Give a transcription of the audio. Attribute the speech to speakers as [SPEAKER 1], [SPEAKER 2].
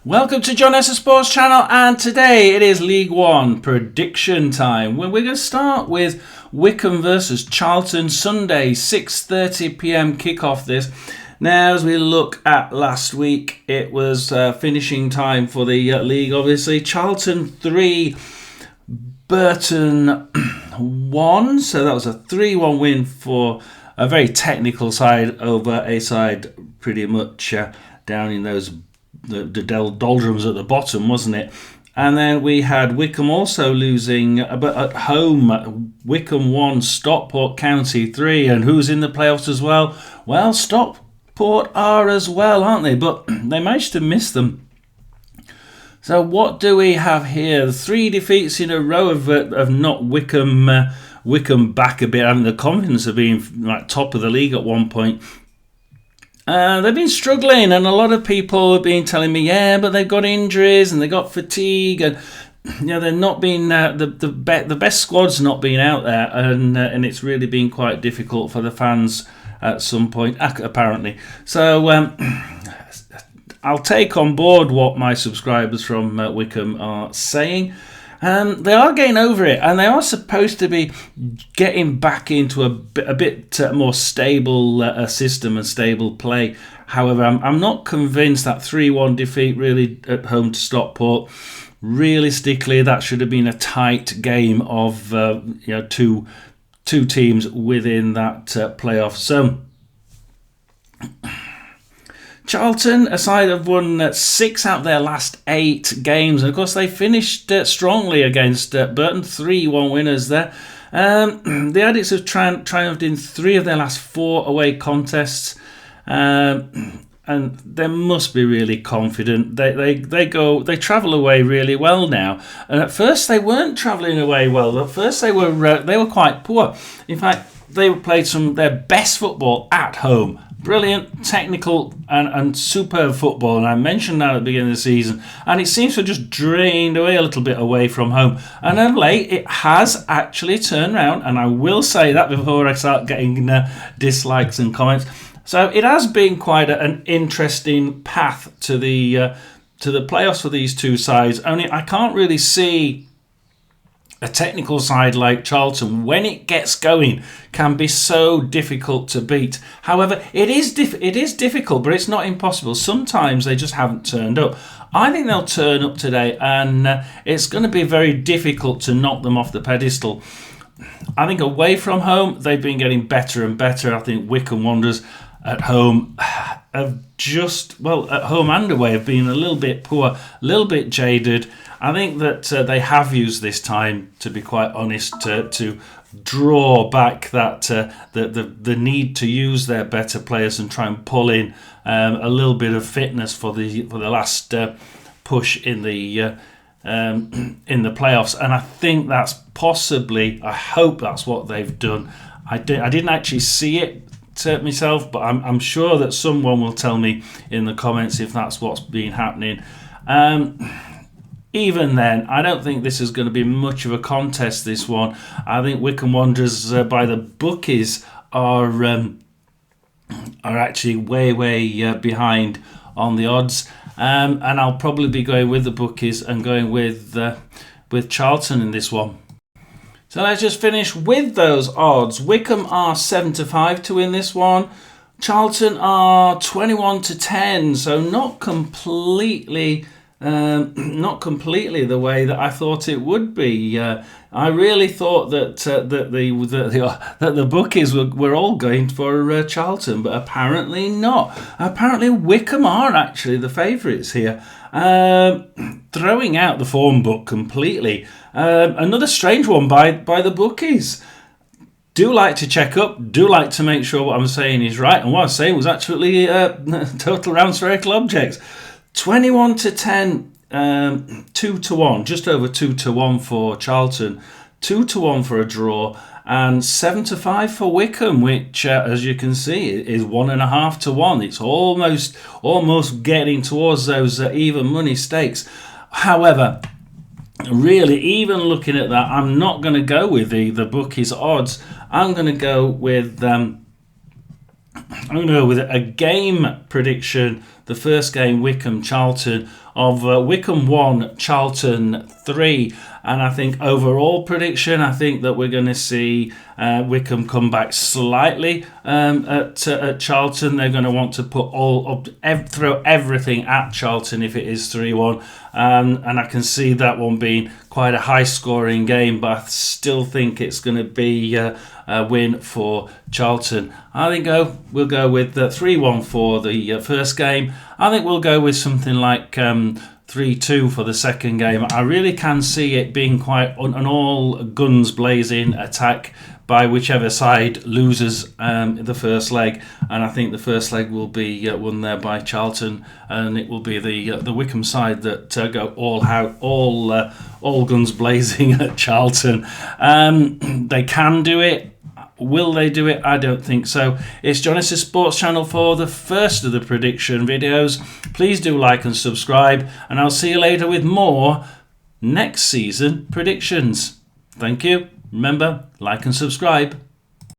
[SPEAKER 1] Welcome to John S. Sports Channel, and today it is League One prediction time. We're going to start with Wycombe versus Charlton, Sunday, 6:30 p.m. kickoff this. Now, as we look at last week, it was finishing time for the league, obviously. Charlton 3, Burton 1, so that was a 3-1 win for a very technical side over a side pretty much down in those the doldrums at the bottom, wasn't it? And then we had Wycombe also losing, but at home, Wycombe 1, Stockport County 3, and who's in the playoffs as well? Well, Stockport are as well, aren't they? But they managed to miss them. So what do we have here? 3 defeats in a row of not Wycombe back a bit, having the confidence of being like top of the league at one point. They've been struggling, and a lot of people have been telling me, yeah, but they've got injuries and they got fatigue, and they're not being the best squad's not been out there, and it's really been quite difficult for the fans at some point, apparently. So I'll take on board what my subscribers from Wycombe are saying. They are getting over it, and they are supposed to be getting back into a bit more stable system and stable play. However, I'm not convinced that 3-1 defeat really at home to Stockport. Realistically, that should have been a tight game of two teams within that playoff. So Charlton, a side have won 6 out of their last 8 games. And of course, they finished strongly against Burton, 3-1 winners there. The Addicts have triumphed in 3 of their last 4 away contests. And they must be really confident. They travel away really well now. And at first, they weren't travelling away well. At first, they were quite poor. In fact, they played some of their best football at home. Brilliant, technical and superb football, and I mentioned that at the beginning of the season, and it seems to have just drained away a little bit away from home. And of late, it has actually turned around, and I will say that before I start getting dislikes and comments. So it has been quite an interesting path to the playoffs for these two sides. Only I can't really see a technical side like Charlton, when it gets going, can be so difficult to beat. However, it is difficult, but it's not impossible. Sometimes they just haven't turned up. I think they'll turn up today, and it's going to be very difficult to knock them off the pedestal. I think away from home, they've been getting better and better. I think Wycombe Wanderers at home have at home and away, have been a little bit poor, a little bit jaded. I think that they have used this time, to be quite honest, to draw back that the need to use their better players and try and pull in a little bit of fitness for the last push in the playoffs. And I think that's possibly, I hope that's what they've done. I didn't actually see it myself, but I'm sure that someone will tell me in the comments if that's what's been happening. Even then, I don't think this is going to be much of a contest, this one. I think Wycombe Wanderers, by the bookies, are actually way behind on the odds. And I'll probably be going with the bookies and going with Charlton in this one. So let's just finish with those odds. Wycombe are 7-5 to win this one. Charlton are 21-10, so not completely the way that I thought it would be. I really thought that the bookies were all going for Charlton, but apparently not. Apparently Wycombe are actually the favourites here, throwing out the form book completely. Another strange one by the bookies. Do like to check up, do like to make sure what I'm saying is right, and what I was saying was actually total round spherical objects. 21-10, 2-1, just over 2-1 for Charlton, 2-1 for a draw, and 7-5 for Wycombe, which, as you can see, is 1.5-1. It's almost getting towards those even money stakes. However, really, even looking at that, I'm not going to go with the bookies odds. I'm going to go with a game prediction the first game, Wycombe Charlton, of Wycombe 1, Charlton 3. And I think overall prediction, I think that we're going to see Wycombe come back slightly at Charlton. They're going to want to put throw everything at Charlton if it is 3-1. And I can see that one being quite a high-scoring game, but I still think it's going to be a win for Charlton. I think we'll go with 3-1 for the first game. I think we'll go with something like 3-2 for the second game. I really can see it being quite an all guns blazing attack by whichever side loses the first leg, and I think the first leg will be won there by Charlton, and it will be the Wycombe side that go all guns blazing at Charlton. They can do it. Will they do it? I don't think so. It's Johnny's Sports Channel for the first of the prediction videos. Please do like and subscribe, and I'll see you later with more next season predictions. Thank you. Remember, like and subscribe.